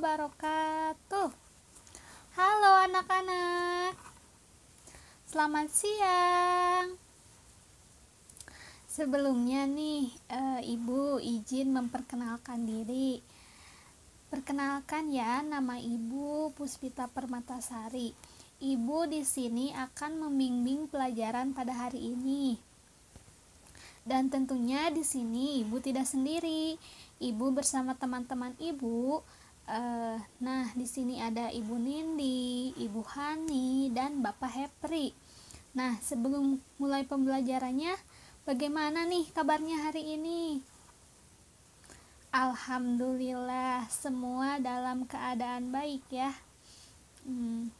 wabarakatuh. Halo anak-anak, selamat siang. Sebelumnya nih, Ibu izin memperkenalkan diri. Perkenalkan ya, nama Ibu Puspita Permatasari. Ibu di sini akan membimbing pelajaran pada hari ini. Dan tentunya di sini Ibu tidak sendiri. Ibu bersama teman-teman Ibu. Nah, di sini ada Ibu Nindi, Ibu Hani, dan Bapak Hepri. Nah, sebelum mulai pembelajarannya, bagaimana nih kabarnya hari ini? Alhamdulillah, semua dalam keadaan baik ya.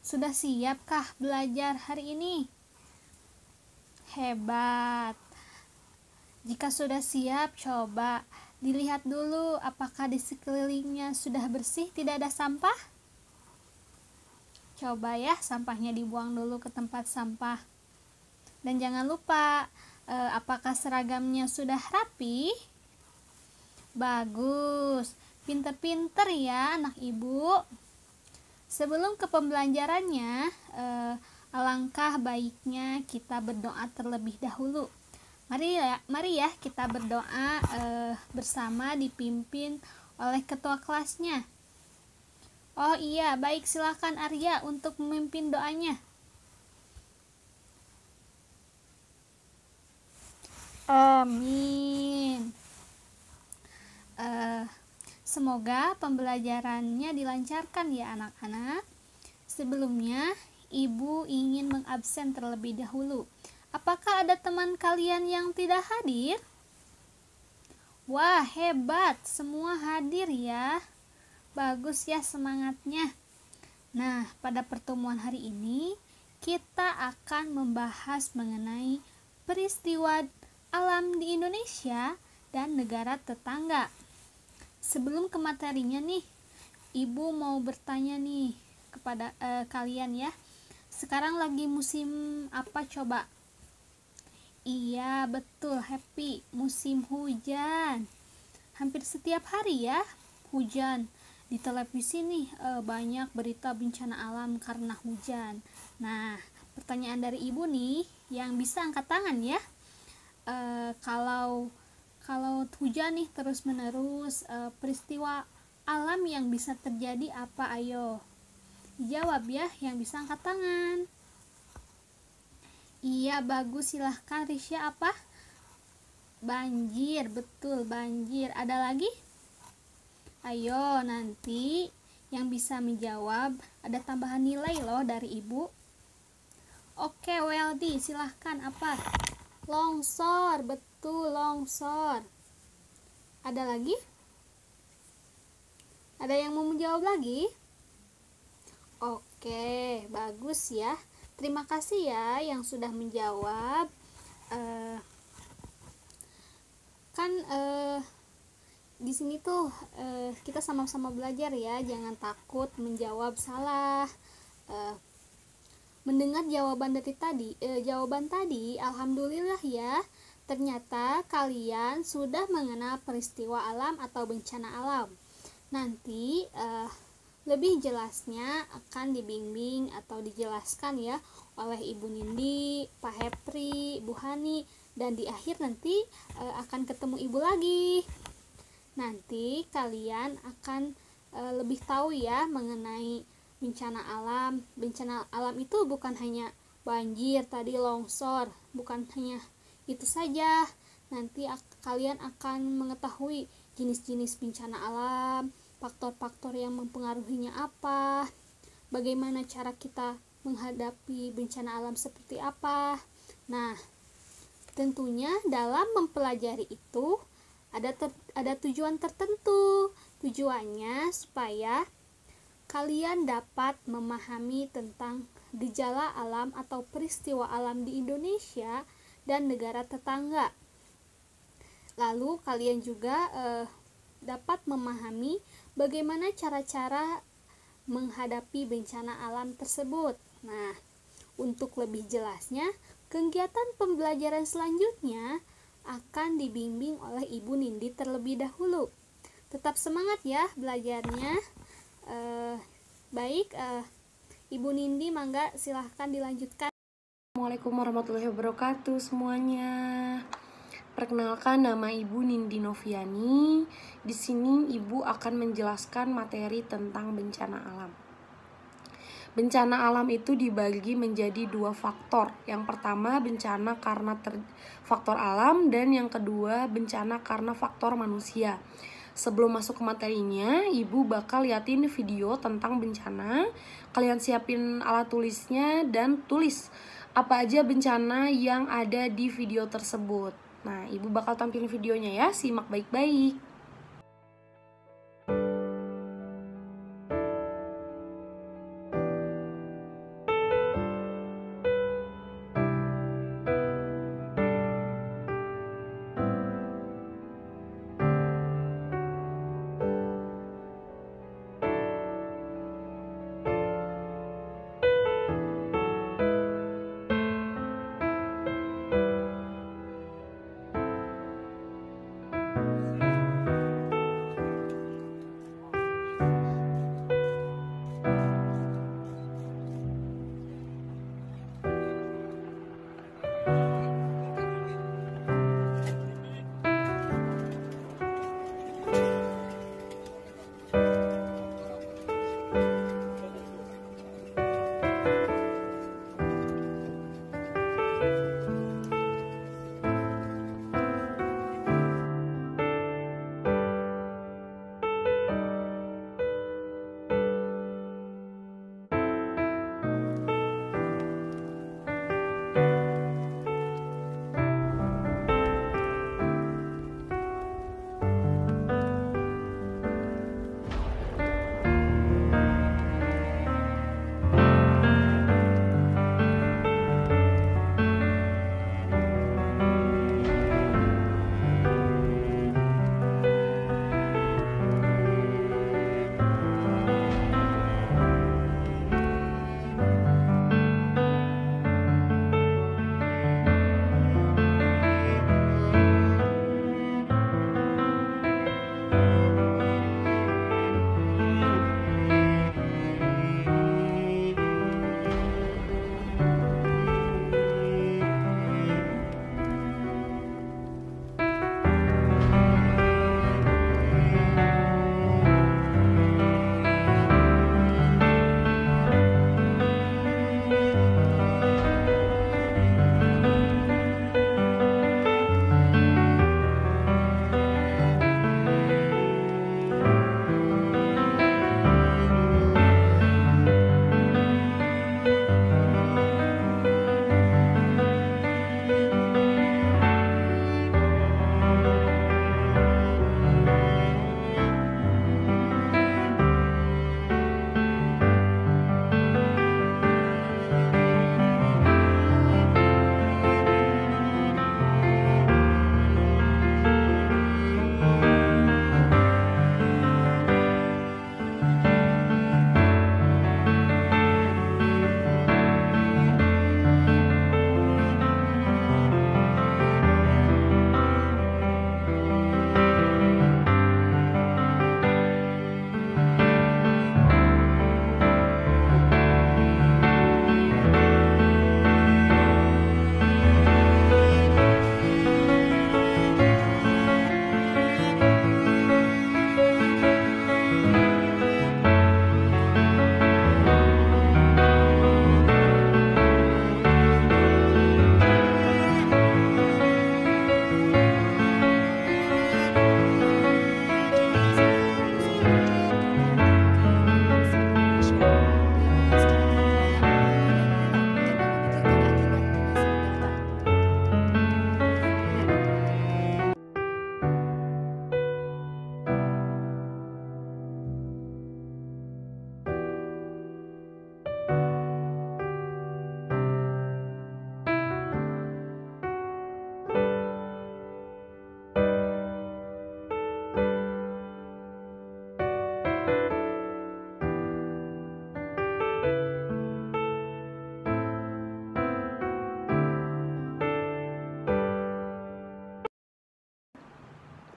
Sudah siapkah belajar hari ini? Hebat. Jika sudah siap, coba dilihat dulu apakah di sekelilingnya sudah bersih, tidak ada sampah. Coba ya, sampahnya dibuang dulu ke tempat sampah. Dan jangan lupa, apakah seragamnya sudah rapi? Bagus, pinter-pinter ya anak ibu. Sebelum ke pembelajarannya, alangkah baiknya kita berdoa terlebih dahulu. Mari ya kita berdoa bersama dipimpin oleh ketua kelasnya. Oh iya, baik, silakan Arya untuk memimpin doanya. Amin. Semoga pembelajarannya dilancarkan ya anak-anak. Sebelumnya, Ibu ingin mengabsen terlebih dahulu. Apakah ada teman kalian yang tidak hadir? Wah, hebat, semua hadir ya. Bagus ya semangatnya. Nah, pada pertemuan hari ini kita akan membahas mengenai peristiwa alam di Indonesia dan negara tetangga. Sebelum ke materinya nih, Ibu mau bertanya nih kepada kalian ya. Sekarang lagi musim apa coba? Iya, betul, Happy, musim hujan. Hampir setiap hari ya hujan. Di televisi nih banyak berita bencana alam karena hujan. Nah, pertanyaan dari Ibu nih yang bisa angkat tangan ya. Kalau hujan nih terus menerus, peristiwa alam yang bisa terjadi apa? Ayo jawab ya, yang bisa angkat tangan. Iya, bagus, silahkan Risya. Apa? Banjir, betul, banjir. Ada lagi? Ayo, nanti yang bisa menjawab ada tambahan nilai loh dari Ibu. Oke, Weldy, silahkan. Apa? Longsor, betul, longsor. Ada lagi? Ada yang mau menjawab lagi? Oke, bagus ya. Terima kasih ya yang sudah menjawab. Di sini tuh kita sama-sama belajar ya, jangan takut menjawab salah. Mendengar jawaban tadi, alhamdulillah ya. Ternyata kalian sudah mengenal peristiwa alam atau bencana alam. Nanti lebih jelasnya akan dibimbing atau dijelaskan ya oleh Ibu Nindi, Pak Hepri, Bu Hani, dan di akhir nanti akan ketemu Ibu lagi. Nanti kalian akan lebih tahu ya mengenai bencana alam. Bencana alam itu bukan hanya banjir, tadi longsor, bukan hanya itu saja. Nanti kalian akan mengetahui jenis-jenis bencana alam, faktor-faktor yang mempengaruhinya apa, bagaimana cara kita menghadapi bencana alam seperti apa. Nah, tentunya dalam mempelajari itu ada tujuan tertentu. Tujuannya supaya kalian dapat memahami tentang gejala alam atau peristiwa alam di Indonesia dan negara tetangga. Lalu kalian juga dapat memahami bagaimana cara-cara menghadapi bencana alam tersebut. Nah, untuk lebih jelasnya, kegiatan pembelajaran selanjutnya akan dibimbing oleh Ibu Nindi terlebih dahulu. Tetap semangat ya belajarnya. Baik, Ibu Nindi, mangga silahkan dilanjutkan. Assalamualaikum warahmatullahi wabarakatuh semuanya. Perkenalkan, nama Ibu Nindi Noviani. Di sini Ibu akan menjelaskan materi tentang bencana alam. Bencana alam itu dibagi menjadi 2 faktor. Yang pertama bencana karena faktor alam, dan yang kedua bencana karena faktor manusia. Sebelum masuk ke materinya, Ibu bakal liatin video tentang bencana. Kalian siapin alat tulisnya dan tulis apa aja bencana yang ada di video tersebut. Nah, Ibu bakal tampilin videonya ya, simak baik-baik.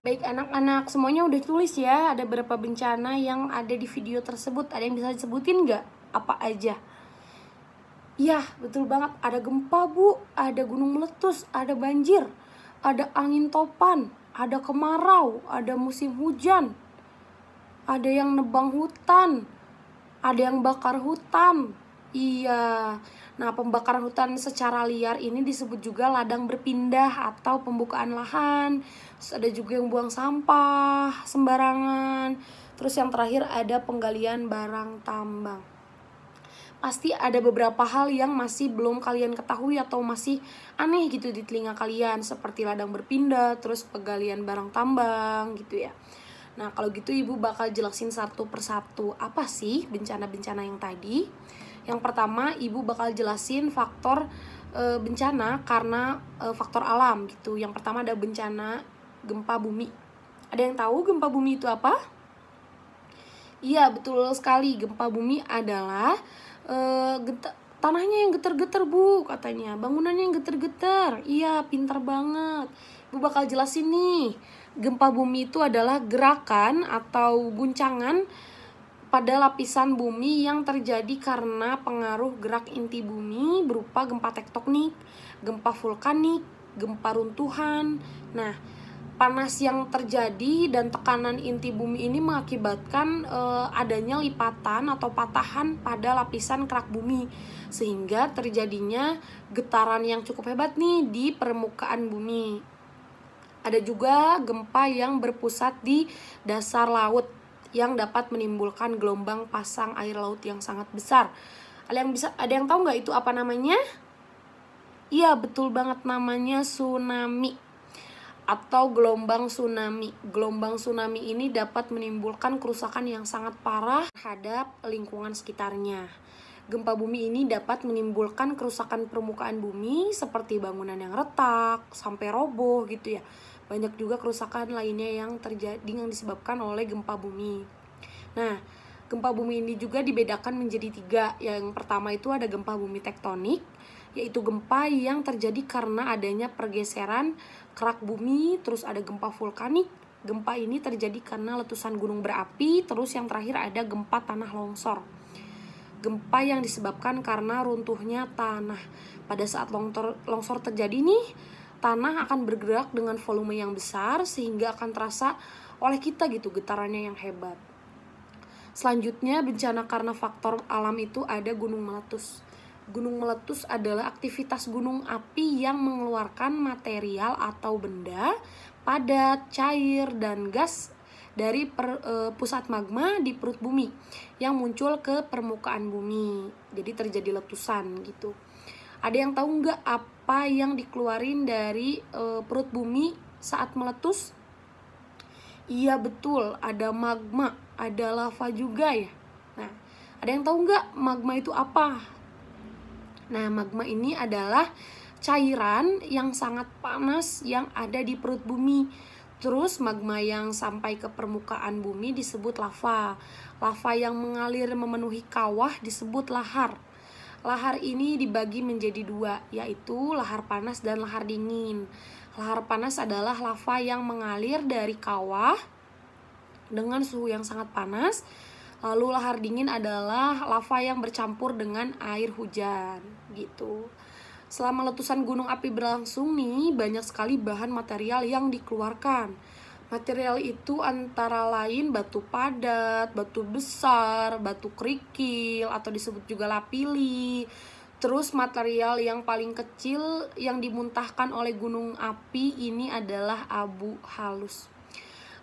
Baik anak-anak, semuanya udah tulis ya. Ada berapa bencana yang ada di video tersebut? Ada yang bisa disebutin nggak? Apa aja? Iya, betul banget. Ada gempa, Bu. Ada gunung meletus. Ada banjir. Ada angin topan. Ada kemarau. Ada musim hujan. Ada yang nebang hutan. Ada yang bakar hutan. Iya. Nah, pembakaran hutan secara liar ini disebut juga ladang berpindah atau pembukaan lahan. Terus ada juga yang buang sampah sembarangan. Terus yang terakhir ada penggalian barang tambang. Pasti ada beberapa hal yang masih belum kalian ketahui atau masih aneh gitu di telinga kalian, seperti ladang berpindah, terus penggalian barang tambang gitu ya. Nah, kalau gitu Ibu bakal jelasin satu persatu apa sih bencana-bencana yang tadi. Yang pertama, Ibu bakal jelasin faktor bencana karena faktor alam gitu. Yang pertama ada bencana gempa bumi. Ada yang tahu gempa bumi itu apa? Iya, betul sekali. Gempa bumi adalah tanahnya yang getar-getar, Bu, katanya. Bangunannya yang getar-getar. Iya, pintar banget. Ibu bakal jelasin nih. Gempa bumi itu adalah gerakan atau guncangan pada lapisan bumi yang terjadi karena pengaruh gerak inti bumi berupa gempa tektonik, gempa vulkanik, gempa runtuhan. Nah, panas yang terjadi dan tekanan inti bumi ini mengakibatkan adanya lipatan atau patahan pada lapisan kerak bumi, sehingga terjadinya getaran yang cukup hebat nih di permukaan bumi. Ada juga gempa yang berpusat di dasar laut yang dapat menimbulkan gelombang pasang air laut yang sangat besar. Ada yang tahu nggak itu apa namanya? Iya, betul banget, namanya tsunami atau gelombang tsunami. Gelombang tsunami ini dapat menimbulkan kerusakan yang sangat parah terhadap lingkungan sekitarnya. Gempa bumi ini dapat menimbulkan kerusakan permukaan bumi seperti bangunan yang retak sampai roboh gitu ya. Banyak juga kerusakan lainnya yang terjadi yang disebabkan oleh gempa bumi. Nah, gempa bumi ini juga dibedakan menjadi 3. Yang pertama itu ada gempa bumi tektonik, yaitu gempa yang terjadi karena adanya pergeseran kerak bumi. Terus ada gempa vulkanik. Gempa ini terjadi karena letusan gunung berapi. Terus yang terakhir ada gempa tanah longsor. Gempa yang disebabkan karena runtuhnya tanah. Pada saat longsor terjadi nih, tanah akan bergerak dengan volume yang besar sehingga akan terasa oleh kita gitu getarannya yang hebat. Selanjutnya, bencana karena faktor alam itu ada gunung meletus. Gunung meletus adalah aktivitas gunung api yang mengeluarkan material atau benda padat, cair, dan gas dari pusat magma di perut bumi yang muncul ke permukaan bumi. Jadi terjadi letusan gitu. Ada yang tahu nggak apa yang dikeluarin dari perut bumi saat meletus? Iya, betul, ada magma, ada lava juga ya. Nah, ada yang tahu nggak magma itu apa? Nah, magma ini adalah cairan yang sangat panas yang ada di perut bumi. Terus magma yang sampai ke permukaan bumi disebut lava. Lava yang mengalir memenuhi kawah disebut lahar. Lahar ini dibagi menjadi 2, yaitu lahar panas dan lahar dingin. Lahar panas adalah lava yang mengalir dari kawah dengan suhu yang sangat panas. Lalu lahar dingin adalah lava yang bercampur dengan air hujan gitu. Selama letusan gunung api berlangsung nih, banyak sekali bahan material yang dikeluarkan. Material itu antara lain batu padat, batu besar, batu kerikil atau disebut juga lapili. Terus material yang paling kecil yang dimuntahkan oleh gunung api ini adalah abu halus.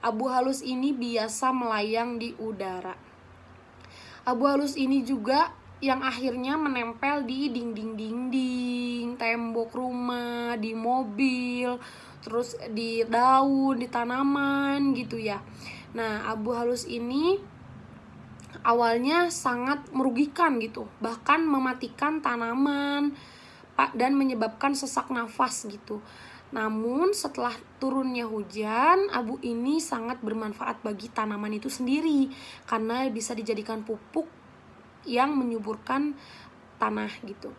Abu halus ini biasa melayang di udara. Abu halus ini juga yang akhirnya menempel di dinding-dinding, tembok rumah, di mobil, terus di daun, di tanaman gitu ya. Nah, abu halus ini awalnya sangat merugikan gitu, bahkan mematikan tanaman dan menyebabkan sesak nafas gitu. Namun setelah turunnya hujan, abu ini sangat bermanfaat bagi tanaman itu sendiri karena bisa dijadikan pupuk yang menyuburkan tanah gitu.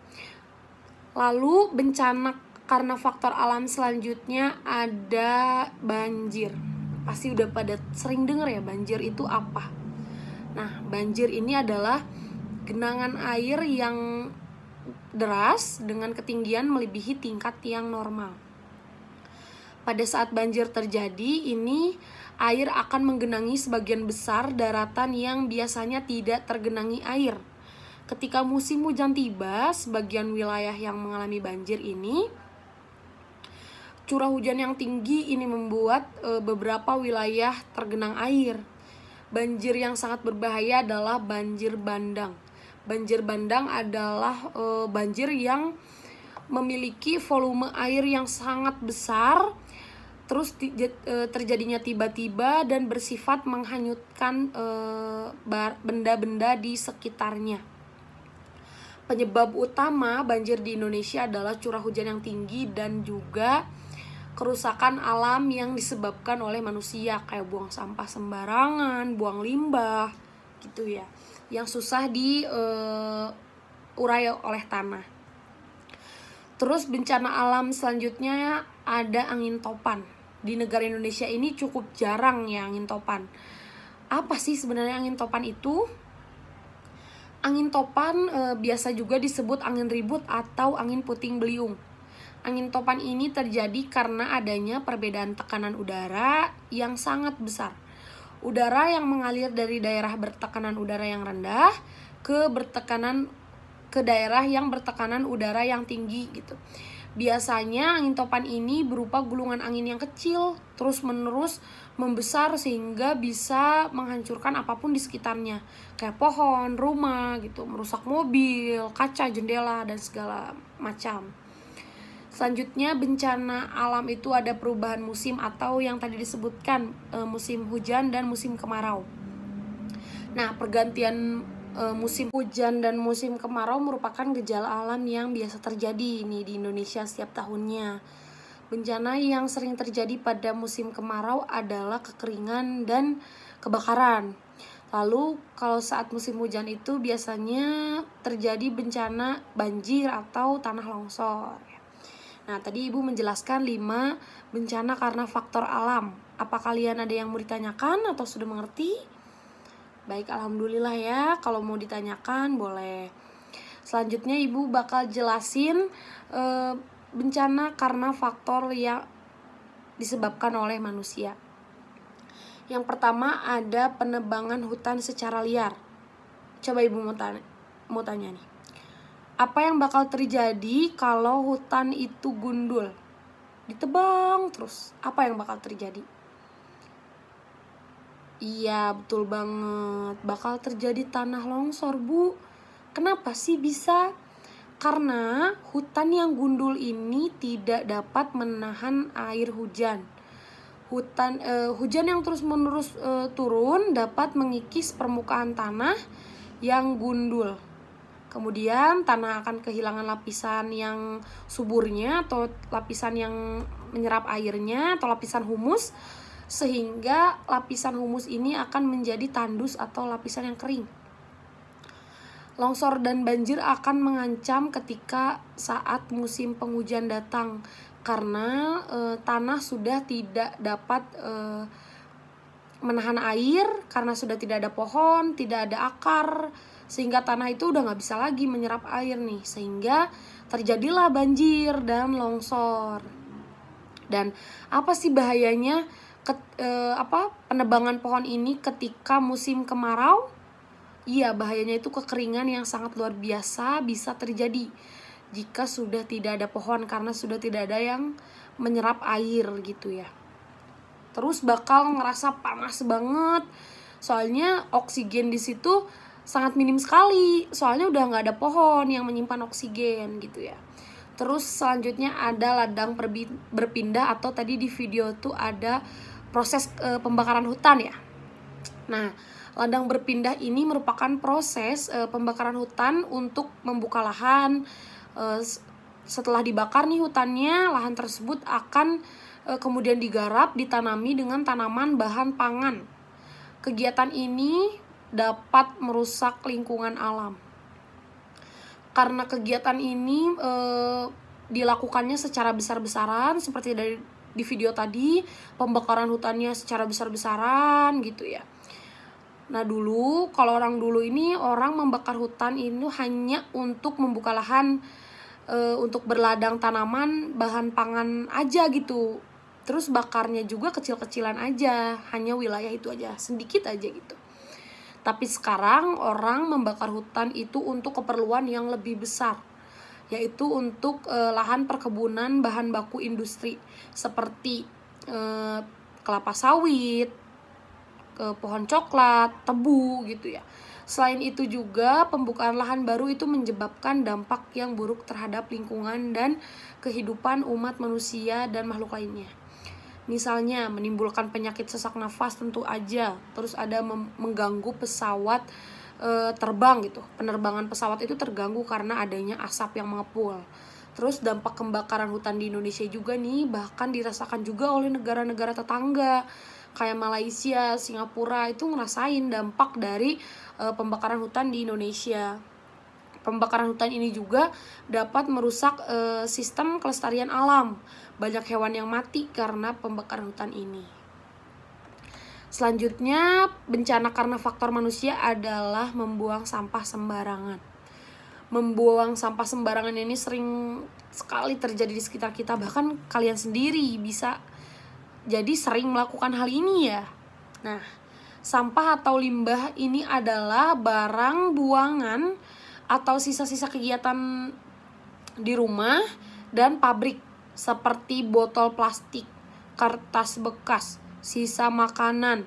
Lalu bencana karena faktor alam selanjutnya ada banjir. pasti udah pada sering denger ya, banjir itu apa. Nah, banjir ini adalah genangan air yang deras dengan ketinggian melebihi tingkat yang normal. Pada saat banjir terjadi, ini air akan menggenangi sebagian besar daratan yang biasanya tidak tergenangi air. Ketika musim hujan tiba, sebagian wilayah yang mengalami banjir ini, curah hujan yang tinggi ini membuat beberapa wilayah tergenang air. Banjir yang sangat berbahaya adalah banjir bandang. Banjir bandang adalah banjir yang memiliki volume air yang sangat besar, terus terjadinya tiba-tiba dan bersifat menghanyutkan benda-benda di sekitarnya. Penyebab utama banjir di Indonesia adalah curah hujan yang tinggi dan juga kerusakan alam yang disebabkan oleh manusia, kayak buang sampah sembarangan, buang limbah gitu ya, yang susah diurai oleh tanah. Terus bencana alam selanjutnya ada angin topan. Di negara Indonesia ini cukup jarang ya angin topan. Apa sih sebenarnya angin topan itu? Angin topan biasa juga disebut angin ribut atau angin puting beliung. Angin topan ini terjadi karena adanya perbedaan tekanan udara yang sangat besar. Udara yang mengalir dari daerah bertekanan udara yang rendah ke daerah yang bertekanan udara yang tinggi gitu. Biasanya angin topan ini berupa gulungan angin yang kecil terus-menerus membesar sehingga bisa menghancurkan apapun di sekitarnya, kayak pohon, rumah gitu, merusak mobil, kaca, jendela dan segala macam. Selanjutnya bencana alam itu ada perubahan musim atau yang tadi disebutkan musim hujan dan musim kemarau. Nah, pergantian musim hujan dan musim kemarau merupakan gejala alam yang biasa terjadi nih di Indonesia setiap tahunnya. Bencana yang sering terjadi pada musim kemarau adalah kekeringan dan kebakaran. Lalu kalau saat musim hujan itu biasanya terjadi bencana banjir atau tanah longsor. Nah, tadi Ibu menjelaskan 5 bencana karena faktor alam. Apa kalian ada yang mau ditanyakan atau sudah mengerti? Baik, alhamdulillah ya. Kalau mau ditanyakan boleh. Selanjutnya Ibu bakal jelasin bencana karena faktor yang disebabkan oleh manusia. Yang pertama ada penebangan hutan secara liar. Coba Ibu mau tanya nih. Apa yang bakal terjadi kalau hutan itu gundul? Ditebang terus. Apa yang bakal terjadi? Iya, betul banget. Bakal terjadi tanah longsor, Bu. Kenapa sih bisa? Karena hutan yang gundul ini tidak dapat menahan air hujan. Hujan yang terus-menerus turun dapat mengikis permukaan tanah yang gundul. Kemudian tanah akan kehilangan lapisan yang suburnya atau lapisan yang menyerap airnya atau lapisan humus, sehingga lapisan humus ini akan menjadi tandus atau lapisan yang kering. Longsor dan banjir akan mengancam ketika saat musim penghujan datang karena tanah sudah tidak dapat menahan air karena sudah tidak ada pohon, tidak ada akar, sehingga tanah itu udah gak bisa lagi menyerap air nih, sehingga terjadilah banjir dan longsor. Dan apa sih bahayanya penebangan pohon ini ketika musim kemarau? Iya, bahayanya itu kekeringan yang sangat luar biasa bisa terjadi jika sudah tidak ada pohon karena sudah tidak ada yang menyerap air gitu ya. Terus bakal ngerasa panas banget, soalnya oksigen di situ sangat minim sekali, soalnya udah nggak ada pohon yang menyimpan oksigen gitu ya. Terus selanjutnya ada ladang berpindah atau tadi di video tuh ada proses pembakaran hutan ya. Nah, ladang berpindah ini merupakan proses pembakaran hutan untuk membuka lahan. Setelah dibakar nih hutannya, lahan tersebut akan kemudian digarap, ditanami dengan tanaman bahan pangan. Kegiatan ini dapat merusak lingkungan alam. Karena kegiatan ini dilakukannya secara besar-besaran seperti di video tadi, pembakaran hutannya secara besar-besaran gitu ya. Nah dulu, kalau orang dulu ini, orang membakar hutan itu hanya untuk membuka lahan, untuk berladang tanaman, bahan pangan aja gitu. Terus bakarnya juga kecil-kecilan aja, hanya wilayah itu aja, sedikit aja gitu. Tapi sekarang orang membakar hutan itu untuk keperluan yang lebih besar, yaitu untuk lahan perkebunan bahan baku industri seperti kelapa sawit, pohon coklat, tebu gitu ya. Selain itu juga pembukaan lahan baru itu menyebabkan dampak yang buruk terhadap lingkungan dan kehidupan umat manusia dan makhluk lainnya. Misalnya menimbulkan penyakit sesak nafas tentu aja, terus ada mengganggu pesawat terbang gitu. Penerbangan pesawat itu terganggu karena adanya asap yang mengepul. Terus dampak kebakaran hutan di Indonesia juga nih bahkan dirasakan juga oleh negara-negara tetangga kayak Malaysia, Singapura itu ngerasain dampak dari pembakaran hutan di Indonesia. Pembakaran hutan ini juga dapat merusak sistem kelestarian alam. Banyak hewan yang mati karena pembakaran hutan ini. Selanjutnya, bencana karena faktor manusia adalah membuang sampah sembarangan. Membuang sampah sembarangan ini sering sekali terjadi di sekitar kita. Bahkan kalian sendiri bisa jadi sering melakukan hal ini ya. Nah, sampah atau limbah ini adalah barang buangan atau sisa-sisa kegiatan di rumah dan pabrik seperti botol plastik, kertas bekas, sisa makanan.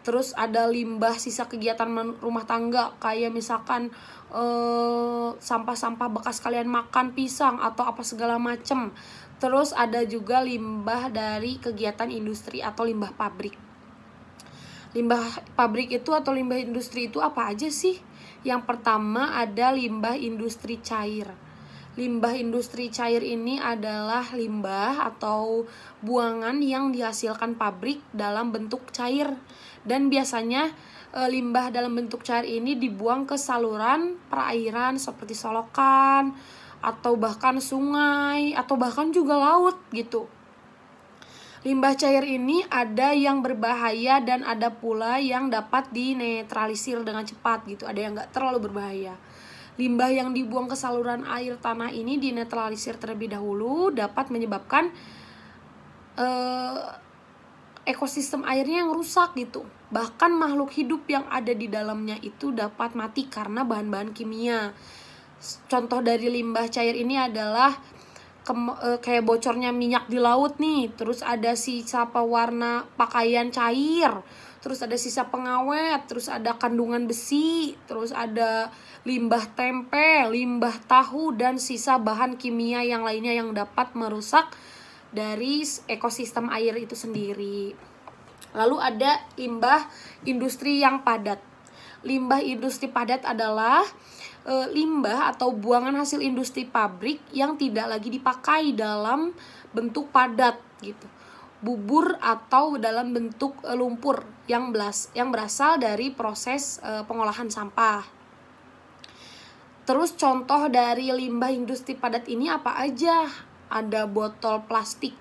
Terus ada limbah sisa kegiatan rumah tangga kayak misalkan sampah-sampah bekas kalian makan pisang atau apa segala macem. Terus ada juga limbah dari kegiatan industri atau limbah pabrik. Limbah pabrik itu atau limbah industri itu apa aja sih? Yang pertama ada limbah industri cair. Limbah industri cair ini adalah limbah atau buangan yang dihasilkan pabrik dalam bentuk cair. Dan biasanya limbah dalam bentuk cair ini dibuang ke saluran perairan seperti selokan, atau bahkan sungai, atau bahkan juga laut gitu. Limbah cair ini ada yang berbahaya dan ada pula yang dapat dinetralisir dengan cepat gitu. Ada yang gak terlalu berbahaya. Limbah yang dibuang ke saluran air tanah ini dinetralisir terlebih dahulu dapat menyebabkan ekosistem airnya yang rusak gitu. Bahkan makhluk hidup yang ada di dalamnya itu dapat mati karena bahan-bahan kimia. Contoh dari limbah cair ini adalah kayak bocornya minyak di laut nih, terus ada sisa pewarna pakaian cair, terus ada sisa pengawet, terus ada kandungan besi, terus ada limbah tempe, limbah tahu, dan sisa bahan kimia yang lainnya yang dapat merusak dari ekosistem air itu sendiri. Lalu ada limbah industri yang padat. Limbah industri padat adalah limbah atau buangan hasil industri pabrik yang tidak lagi dipakai dalam bentuk padat gitu. Bubur atau dalam bentuk lumpur yang berasal dari proses pengolahan sampah. Terus contoh dari limbah industri padat ini apa aja? Ada botol plastik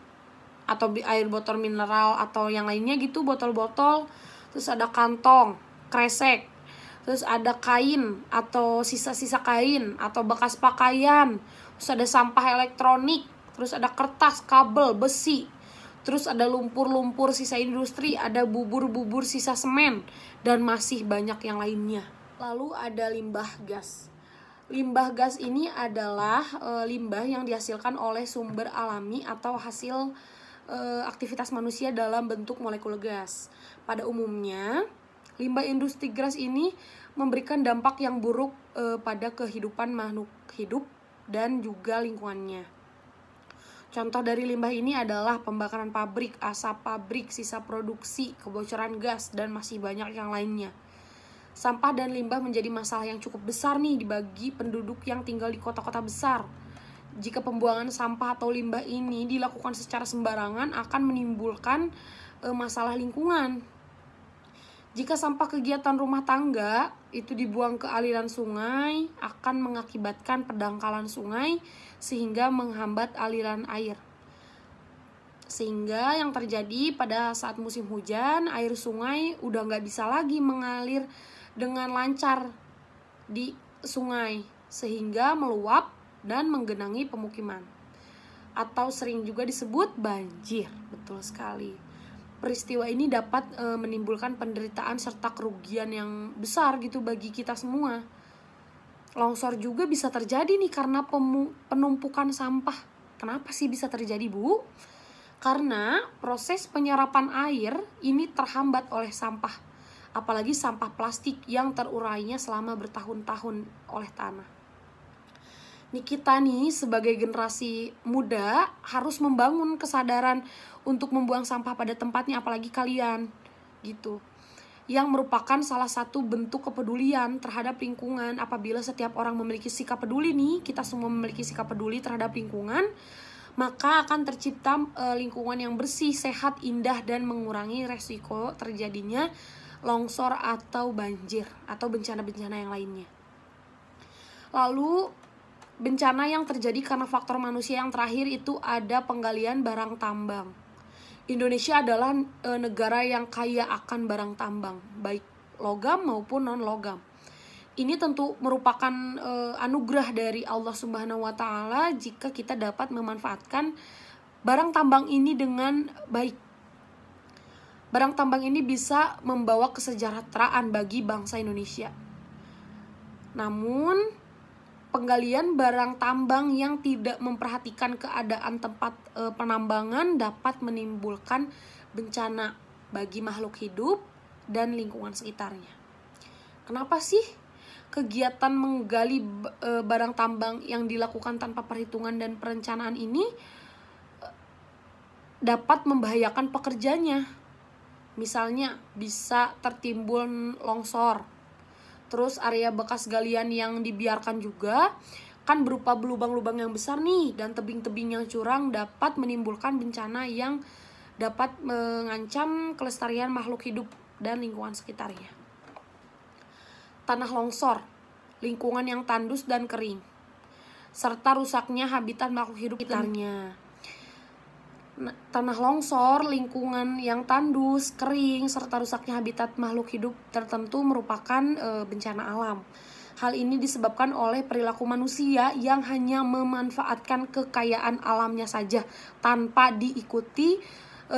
atau air botol mineral atau yang lainnya gitu, botol-botol. Terus ada kantong, kresek. Terus ada kain atau sisa-sisa kain atau bekas pakaian. Terus ada sampah elektronik. Terus ada kertas, kabel, besi. Terus ada lumpur-lumpur sisa industri. Ada bubur-bubur sisa semen. Dan masih banyak yang lainnya. Lalu ada limbah gas. Limbah gas ini adalah limbah yang dihasilkan oleh sumber alami atau hasil aktivitas manusia dalam bentuk molekul gas. Pada umumnya, limbah industri gas ini memberikan dampak yang buruk pada kehidupan makhluk hidup dan juga lingkungannya. Contoh dari limbah ini adalah pembakaran pabrik, asap pabrik, sisa produksi, kebocoran gas, dan masih banyak yang lainnya. Sampah dan limbah menjadi masalah yang cukup besar nih bagi penduduk yang tinggal di kota-kota besar. Jika pembuangan sampah atau limbah ini dilakukan secara sembarangan akan menimbulkan masalah lingkungan. Jika sampah kegiatan rumah tangga itu dibuang ke aliran sungai, akan mengakibatkan pendangkalan sungai sehingga menghambat aliran air. Sehingga yang terjadi pada saat musim hujan, air sungai udah nggak bisa lagi mengalir dengan lancar di sungai, sehingga meluap dan menggenangi pemukiman, atau sering juga disebut banjir. Betul sekali. Peristiwa ini dapat menimbulkan penderitaan serta kerugian yang besar gitu bagi kita semua. Longsor juga bisa terjadi nih karena penumpukan sampah. Kenapa sih bisa terjadi, Bu? Karena proses penyerapan air ini terhambat oleh sampah, apalagi sampah plastik yang terurainya selama bertahun-tahun oleh tanah. Kita nih sebagai generasi muda harus membangun kesadaran untuk membuang sampah pada tempatnya, apalagi kalian gitu, yang merupakan salah satu bentuk kepedulian terhadap lingkungan. Apabila setiap orang memiliki sikap peduli nih, kita semua memiliki sikap peduli terhadap lingkungan, maka akan tercipta lingkungan yang bersih, sehat, indah, dan mengurangi resiko terjadinya longsor atau banjir atau bencana-bencana yang lainnya. Lalu bencana yang terjadi karena faktor manusia yang terakhir itu ada penggalian barang tambang. Indonesia adalah negara yang kaya akan barang tambang, baik logam maupun non-logam. Ini tentu merupakan anugerah dari Allah Subhanahu wa Ta'ala jika kita dapat memanfaatkan barang tambang ini dengan baik. Barang tambang ini bisa membawa kesejahteraan bagi bangsa Indonesia. Namun, penggalian barang tambang yang tidak memperhatikan keadaan tempat penambangan dapat menimbulkan bencana bagi makhluk hidup dan lingkungan sekitarnya. Kenapa sih kegiatan menggali barang tambang yang dilakukan tanpa perhitungan dan perencanaan ini dapat membahayakan pekerjanya? Misalnya bisa tertimbun longsor. Terus area bekas galian yang dibiarkan juga kan berupa lubang-lubang yang besar nih, dan tebing-tebing yang curang dapat menimbulkan bencana yang dapat mengancam kelestarian makhluk hidup dan lingkungan sekitarnya. Tanah longsor, lingkungan yang tandus dan kering, serta rusaknya habitat makhluk hidup sekitarnya. Tanah longsor, lingkungan yang tandus, kering, serta rusaknya habitat makhluk hidup tertentu merupakan bencana alam. Hal ini disebabkan oleh perilaku manusia yang hanya memanfaatkan kekayaan alamnya saja tanpa diikuti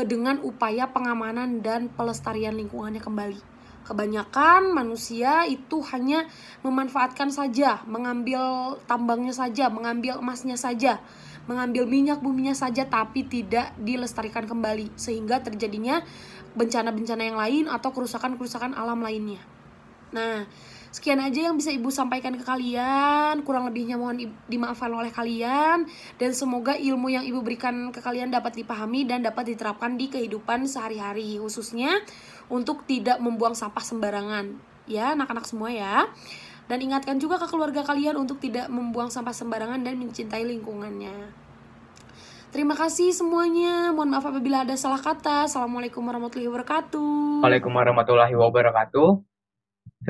dengan upaya pengamanan dan pelestarian lingkungannya kembali. Kebanyakan manusia itu hanya memanfaatkan saja, mengambil tambangnya saja, mengambil emasnya saja, mengambil minyak buminya saja, tapi tidak dilestarikan kembali, sehingga terjadinya bencana-bencana yang lain atau kerusakan-kerusakan alam lainnya. Nah, sekian aja yang bisa Ibu sampaikan ke kalian. Kurang lebihnya mohon dimaafkan oleh kalian, dan semoga ilmu yang Ibu berikan ke kalian dapat dipahami dan dapat diterapkan di kehidupan sehari-hari, khususnya untuk tidak membuang sampah sembarangan ya anak-anak semua ya. Dan ingatkan juga ke keluarga kalian untuk tidak membuang sampah sembarangan dan mencintai lingkungannya. Terima kasih semuanya. Mohon maaf apabila ada salah kata. Assalamualaikum warahmatullahi wabarakatuh. Waalaikumsalam warahmatullahi wabarakatuh.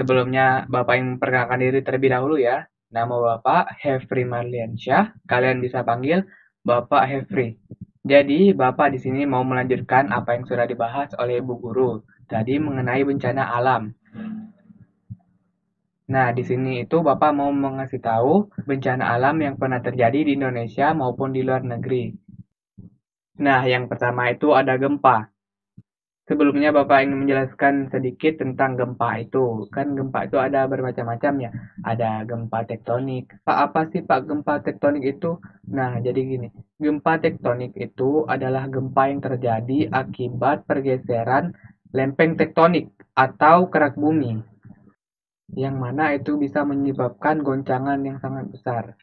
Sebelumnya Bapak yang memperkenalkan diri terlebih dahulu ya. Nama Bapak Hefri Marliansyah. Kalian bisa panggil Bapak Hefri. Jadi Bapak di sini mau melanjutkan apa yang sudah dibahas oleh Ibu Guru tadi mengenai bencana alam. Nah, di sini itu Bapak mau mengasih tahu bencana alam yang pernah terjadi di Indonesia maupun di luar negeri. Nah, yang pertama itu ada gempa. Sebelumnya Bapak ingin menjelaskan sedikit tentang gempa itu. Kan gempa itu ada bermacam-macam ya. Ada gempa tektonik. Pak, apa sih Pak gempa tektonik itu? Nah, jadi gini. Gempa tektonik itu adalah gempa yang terjadi akibat pergeseran lempeng tektonik atau kerak bumi. Yang mana itu bisa menyebabkan goncangan yang sangat besar.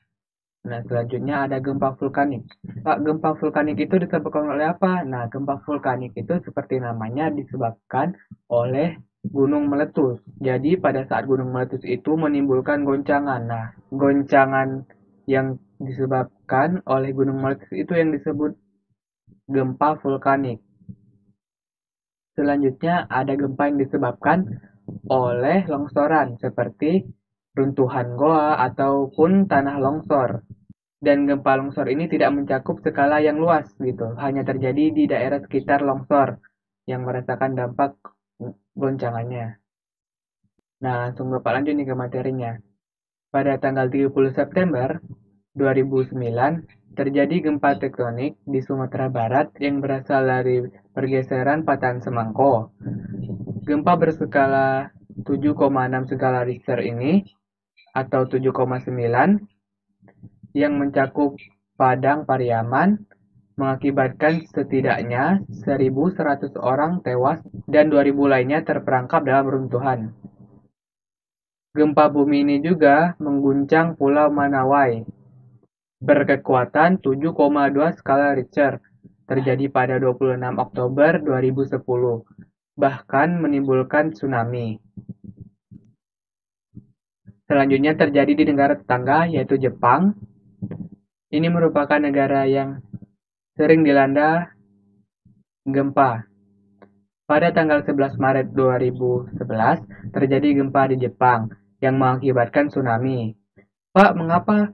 Nah, selanjutnya ada gempa vulkanik. Pak, gempa vulkanik itu disebabkan oleh apa? Nah, gempa vulkanik itu seperti namanya disebabkan oleh gunung meletus. Jadi, pada saat gunung meletus itu menimbulkan goncangan. Nah, goncangan yang disebabkan oleh gunung meletus itu yang disebut gempa vulkanik. Selanjutnya ada gempa yang disebabkan oleh longsoran seperti runtuhan goa ataupun tanah longsor. Dan gempa longsor ini tidak mencakup skala yang luas gitu, hanya terjadi di daerah sekitar longsor yang merasakan dampak goncangannya. Nah, langsung Bapak lanjut nih ke materinya. Pada tanggal 30 September 2009, terjadi gempa tektonik di Sumatera Barat yang berasal dari pergeseran patahan semangko. Gempa berskala 7,6 skala Richter ini atau 7,9 yang mencakup Padang Pariaman mengakibatkan setidaknya 1.100 orang tewas dan 2.000 lainnya terperangkap dalam runtuhan. Gempa bumi ini juga mengguncang Pulau Manawai berkekuatan 7,2 skala Richter terjadi pada 26 Oktober 2010, bahkan menimbulkan tsunami. Selanjutnya terjadi di negara tetangga yaitu Jepang. Ini merupakan negara yang sering dilanda gempa. Pada tanggal 11 Maret 2011 terjadi gempa di Jepang yang mengakibatkan tsunami. Pak, mengapa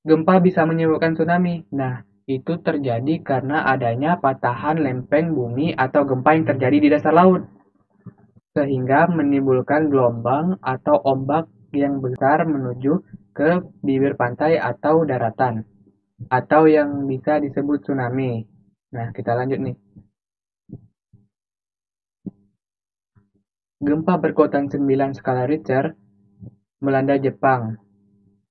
gempa bisa menyebabkan tsunami? Nah, itu terjadi karena adanya patahan lempeng bumi atau gempa yang terjadi di dasar laut, sehingga menimbulkan gelombang atau ombak yang besar menuju ke bibir pantai atau daratan, atau yang bisa disebut tsunami. Nah, kita lanjut nih. Gempa berkekuatan 9 skala Richter melanda Jepang,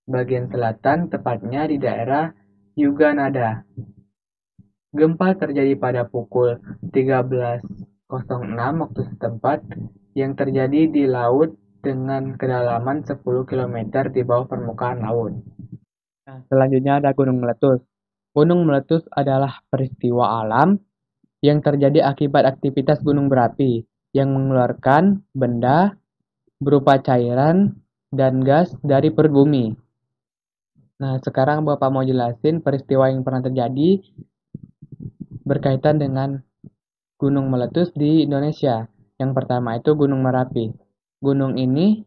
bagian selatan tepatnya di daerah Yuganada. Gempa terjadi pada pukul 13.06 waktu setempat yang terjadi di laut dengan kedalaman 10 km di bawah permukaan laut. Nah, selanjutnya ada gunung meletus. Gunung meletus adalah peristiwa alam yang terjadi akibat aktivitas gunung berapi yang mengeluarkan benda berupa cairan dan gas dari perut bumi. Nah, sekarang Bapak mau jelasin peristiwa yang pernah terjadi berkaitan dengan gunung meletus di Indonesia. Yang pertama itu Gunung Merapi. Gunung ini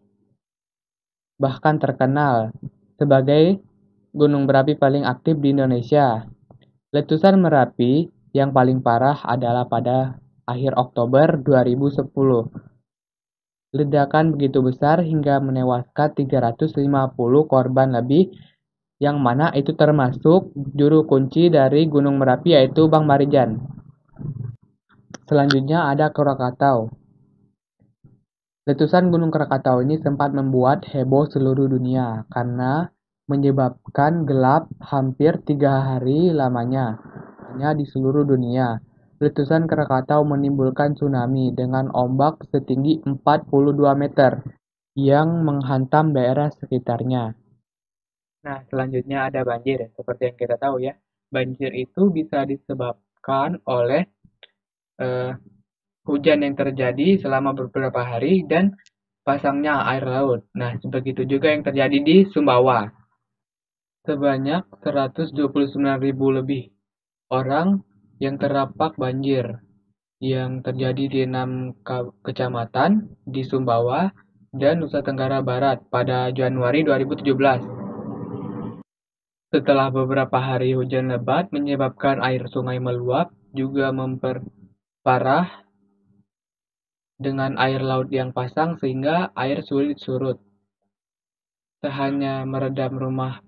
bahkan terkenal sebagai gunung berapi paling aktif di Indonesia. Letusan Merapi yang paling parah adalah pada akhir Oktober 2010. Ledakan begitu besar hingga menewaskan 350 korban lebih, yang mana itu termasuk juru kunci dari Gunung Merapi yaitu Bang Marijan. Selanjutnya ada Krakatau. Letusan Gunung Krakatau ini sempat membuat heboh seluruh dunia karena menyebabkan gelap hampir 3 hari lamanya hanya di seluruh dunia. Letusan Krakatau menimbulkan tsunami dengan ombak setinggi 42 meter yang menghantam daerah sekitarnya. Nah, selanjutnya ada banjir. Seperti yang kita tahu ya, banjir itu bisa disebabkan oleh hujan yang terjadi selama beberapa hari dan pasangnya air laut. Nah, begitu juga yang terjadi di Sumbawa. Sebanyak 129.000 lebih orang yang terdampak banjir yang terjadi di 6 kecamatan di Sumbawa dan Nusa Tenggara Barat pada Januari 2017. Setelah beberapa hari hujan lebat menyebabkan air sungai meluap, juga memperparah dengan air laut yang pasang sehingga air sulit surut. Tak hanya merendam rumah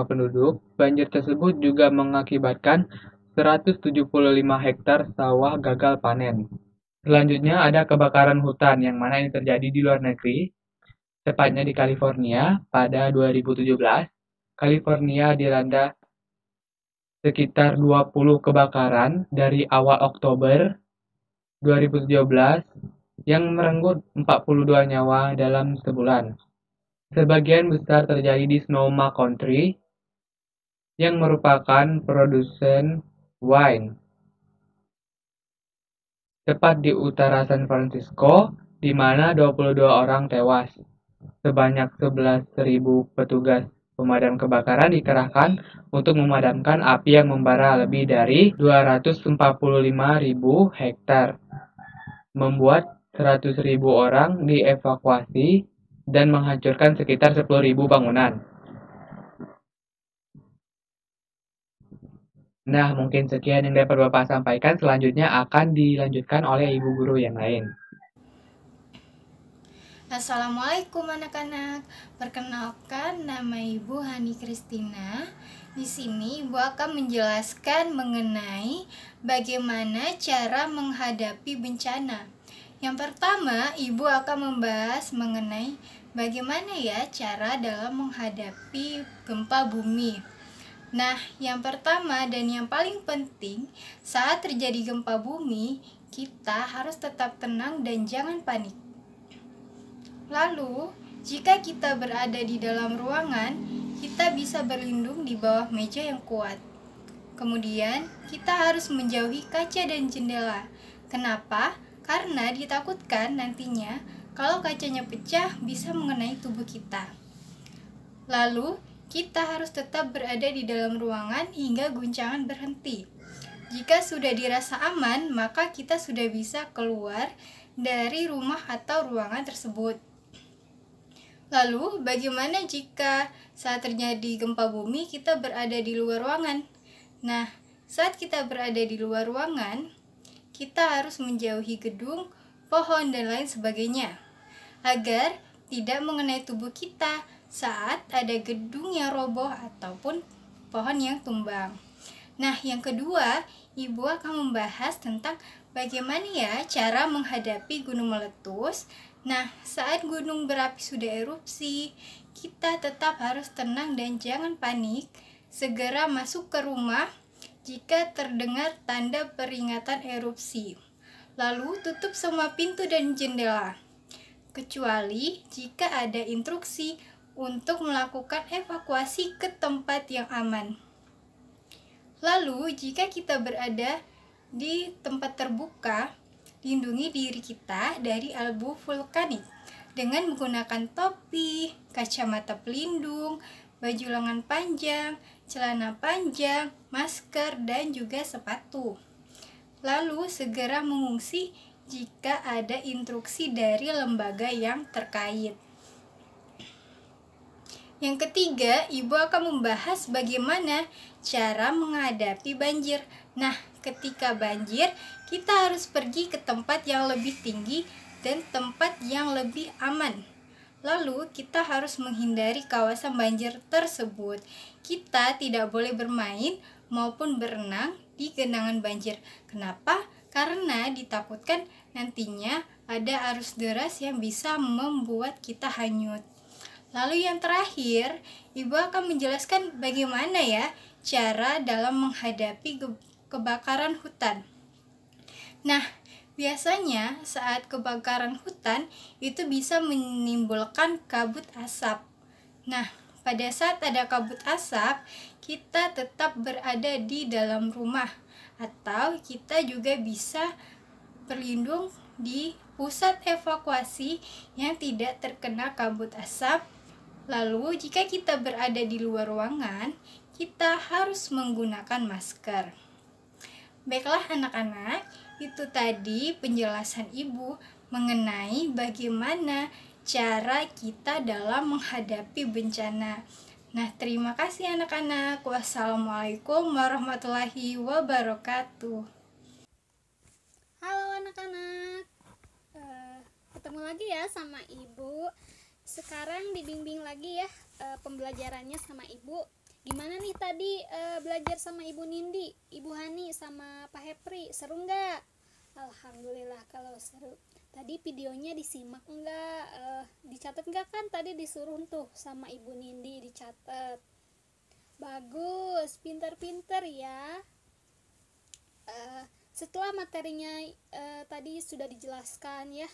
penduduk, banjir tersebut juga mengakibatkan 175 hektar sawah gagal panen. Selanjutnya ada kebakaran hutan yang mana ini terjadi di luar negeri, tepatnya di California pada 2017. California dilanda sekitar 20 kebakaran dari awal Oktober 2017 yang merenggut 42 nyawa dalam sebulan. Sebagian besar terjadi di Sonoma County yang merupakan produsen wine, tepat di utara San Francisco, di mana 22 orang tewas. Sebanyak 11.000 petugas pemadam kebakaran dikerahkan untuk memadamkan api yang membara lebih dari 245.000 hektar, membuat 100.000 orang dievakuasi dan menghancurkan sekitar 10.000 bangunan. Nah, mungkin sekian yang dapat Bapak sampaikan. Selanjutnya akan dilanjutkan oleh ibu guru yang lain. Assalamualaikum anak-anak. Perkenalkan, nama Ibu Hani Kristina. Di sini Ibu akan menjelaskan mengenai bagaimana cara menghadapi bencana. Yang pertama, Ibu akan membahas mengenai bagaimana ya cara dalam menghadapi gempa bumi. Nah, yang pertama dan yang paling penting, saat terjadi gempa bumi, kita harus tetap tenang dan jangan panik. Lalu, jika kita berada di dalam ruangan, kita bisa berlindung di bawah meja yang kuat. Kemudian, kita harus menjauhi kaca dan jendela. Kenapa? Karena ditakutkan nantinya kalau kacanya pecah bisa mengenai tubuh kita. Lalu, kita harus tetap berada di dalam ruangan hingga guncangan berhenti. Jika sudah dirasa aman, maka kita sudah bisa keluar dari rumah atau ruangan tersebut. Lalu, bagaimana jika saat terjadi gempa bumi kita berada di luar ruangan? Nah, saat kita berada di luar ruangan, kita harus menjauhi gedung, pohon, dan lain sebagainya, agar tidak mengenai tubuh kita saat ada gedung yang roboh ataupun pohon yang tumbang. Nah, yang kedua, Ibu akan membahas tentang bagaimana ya cara menghadapi gunung meletus. Nah, saat gunung berapi sudah erupsi, kita tetap harus tenang dan jangan panik. Segera masuk ke rumah jika terdengar tanda peringatan erupsi. Lalu tutup semua pintu dan jendela, kecuali jika ada instruksi untuk melakukan evakuasi ke tempat yang aman. Lalu, jika kita berada di tempat terbuka, lindungi diri kita dari abu vulkanik dengan menggunakan topi, kacamata pelindung, baju lengan panjang, celana panjang, masker, dan juga sepatu. Lalu, segera mengungsi jika ada instruksi dari lembaga yang terkait. Yang ketiga, Ibu akan membahas bagaimana cara menghadapi banjir. Nah, ketika banjir, kita harus pergi ke tempat yang lebih tinggi dan tempat yang lebih aman. Lalu, kita harus menghindari kawasan banjir tersebut. Kita tidak boleh bermain maupun berenang di genangan banjir. Kenapa? Karena ditakutkan nantinya ada arus deras yang bisa membuat kita hanyut. Lalu yang terakhir, Ibu akan menjelaskan bagaimana ya cara dalam menghadapi kebakaran hutan. Nah, biasanya saat kebakaran hutan itu bisa menimbulkan kabut asap. Nah, pada saat ada kabut asap, kita tetap berada di dalam rumah atau kita juga bisa berlindung di pusat evakuasi yang tidak terkena kabut asap. Lalu, jika kita berada di luar ruangan, kita harus menggunakan masker. Baiklah anak-anak, itu tadi penjelasan Ibu mengenai bagaimana cara kita dalam menghadapi bencana. Nah, terima kasih anak-anak. Wassalamualaikum warahmatullahi wabarakatuh. Halo anak-anak, ketemu lagi ya sama Ibu. Sekarang dibimbing lagi ya pembelajarannya sama Ibu. Gimana nih tadi belajar sama Ibu Nindi, Ibu Hani, sama Pak Hepri? Seru nggak? Alhamdulillah kalau seru. Tadi videonya disimak nggak? Dicatat nggak kan? Tadi disuruh tuh sama Ibu Nindi dicatat. Bagus, pinter-pinter ya. Setelah materinya tadi sudah dijelaskan ya,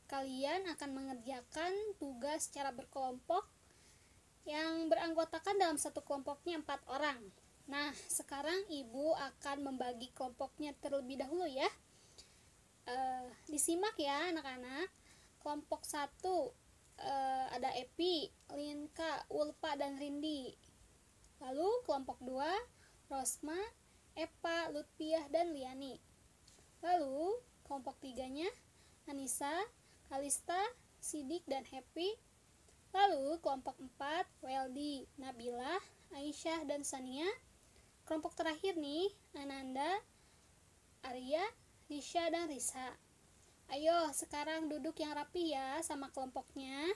kalian akan mengerjakan tugas secara berkelompok yang beranggotakan dalam satu kelompoknya 4 orang. Nah, sekarang Ibu akan membagi kelompoknya terlebih dahulu ya. Disimak ya anak-anak. Kelompok 1 ada Epi, Linka, Ulpa, dan Rindi. Lalu kelompok 2 Rosma, Epa, Lutfiah, dan Liani. Lalu kelompok 3-nya Anissa, Kalista, Sidik, dan Happy. Lalu kelompok 4 Weldy, Nabila, Aisyah, dan Sania. kelompok terakhir nih, Ananda, Arya, Risha, dan Risa. Ayo sekarang duduk yang rapi ya sama kelompoknya.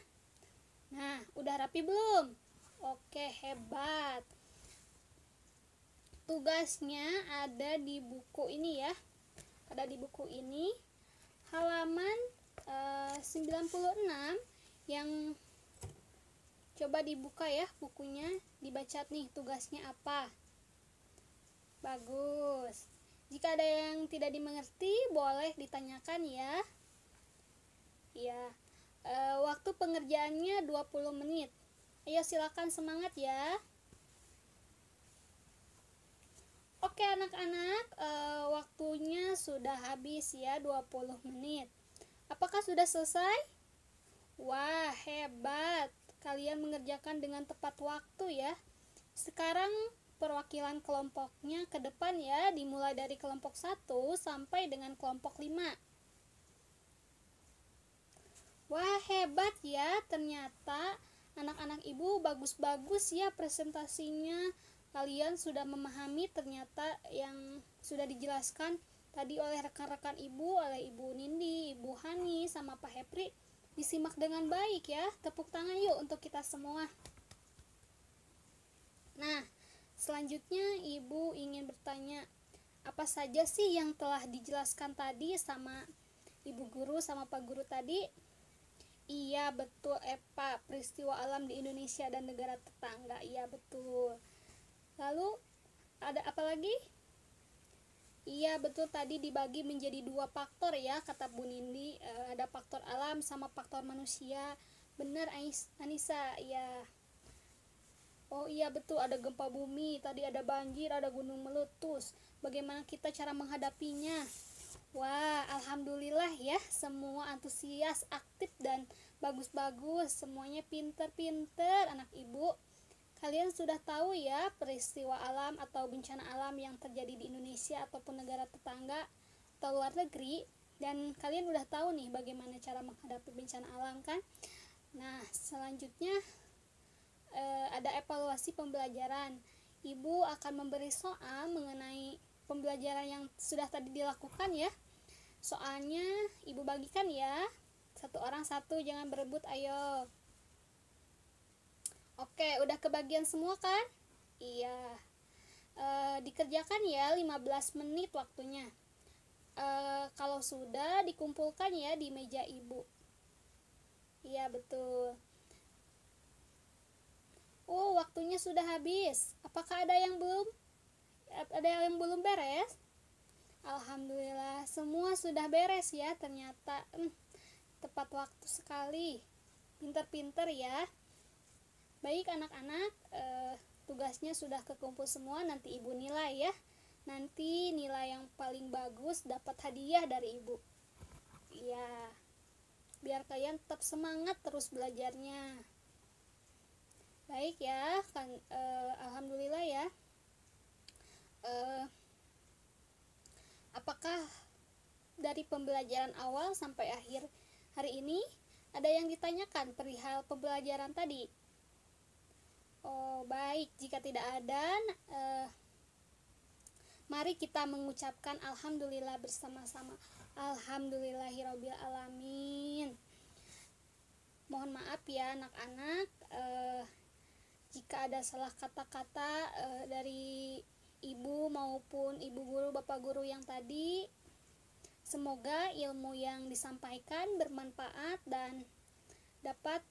Nah, udah rapi belum? Oke, hebat. Tugasnya ada di buku ini ya. Ada di buku ini halaman 96 yang coba dibuka ya bukunya, dibaca nih tugasnya apa. Bagus. Jika ada yang tidak dimengerti boleh ditanyakan ya. Ya. Waktu pengerjaannya 20 menit. Ayo silakan semangat ya. Oke anak-anak, waktunya sudah habis ya, 20 menit. Apakah sudah selesai? Wah, hebat. Kalian mengerjakan dengan tepat waktu ya. Sekarang perwakilan kelompoknya ke depan ya, dimulai dari kelompok 1 sampai dengan kelompok 5. Wah, hebat ya, ternyata anak-anak ibu bagus-bagus ya presentasinya. Kalian sudah memahami ternyata yang sudah dijelaskan tadi oleh rekan-rekan ibu, oleh Ibu Nindi, Ibu Hani, sama Pak Hepri. Disimak dengan baik ya. Tepuk tangan yuk untuk kita semua. Nah, selanjutnya ibu ingin bertanya, apa saja sih yang telah dijelaskan tadi sama ibu guru sama pak guru tadi? Iya betul Epa, peristiwa alam di Indonesia dan negara tetangga. Iya betul. Lalu ada apa lagi? Iya betul, tadi dibagi menjadi 2 faktor ya, kata Bu Nindi. Ada faktor alam sama faktor manusia. Benar Anissa, ya. Oh iya betul, ada gempa bumi, tadi ada banjir, ada gunung meletus. Bagaimana kita cara menghadapinya? Wah, alhamdulillah ya, semua antusias, aktif dan bagus-bagus. Semuanya pinter-pinter anak ibu. Kalian sudah tahu ya peristiwa alam atau bencana alam yang terjadi di Indonesia ataupun negara tetangga atau luar negeri. Dan kalian udah tahu nih bagaimana cara menghadapi bencana alam kan? Nah, selanjutnya ada evaluasi pembelajaran. Ibu akan memberi soal mengenai pembelajaran yang sudah tadi dilakukan ya. Soalnya ibu bagikan ya, 1 orang 1, jangan berebut, ayo. Oke, udah kebagian semua kan? Iya. Dikerjakan ya, 15 menit waktunya. Kalau sudah, dikumpulkan ya di meja ibu. Iya betul. Oh, waktunya sudah habis. Apakah ada yang belum beres? Alhamdulillah, semua sudah beres ya ternyata. Tepat waktu sekali. Pinter-pinter ya. Baik anak-anak, tugasnya sudah kekumpul semua, nanti ibu nilai ya. Nanti nilai yang paling bagus dapat hadiah dari ibu. Iya. Biar kalian tetap semangat terus belajarnya. Baik ya, kan alhamdulillah ya. Apakah dari pembelajaran awal sampai akhir hari ini ada yang ditanyakan perihal pembelajaran tadi? Oh, baik, jika tidak ada, mari kita mengucapkan alhamdulillah bersama-sama. Alhamdulillahirabbil alamin. Mohon maaf ya anak-anak, jika ada salah kata-kata dari ibu maupun ibu guru, bapak guru yang tadi. Semoga ilmu yang disampaikan bermanfaat dan dapat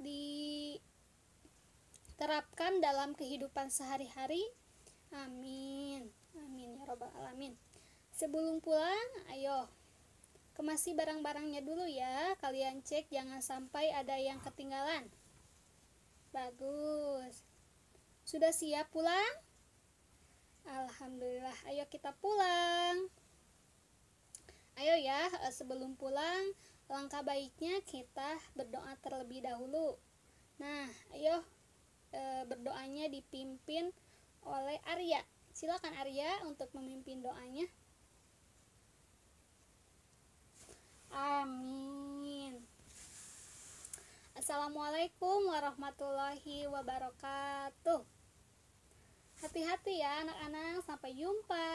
diterapkan dalam kehidupan sehari-hari. Amin. Amin ya robbal alamin. Sebelum pulang, ayo kemasi barang-barangnya dulu ya. Kalian cek jangan sampai ada yang ketinggalan. Bagus. Sudah siap pulang? Alhamdulillah. Ayo kita pulang. Ayo ya, sebelum pulang langkah baiknya kita berdoa terlebih dahulu. Nah, ayo berdoanya dipimpin oleh Arya. Silakan Arya untuk memimpin doanya. Amin. Assalamualaikum warahmatullahi wabarakatuh. Hati-hati ya anak-anak, sampai jumpa.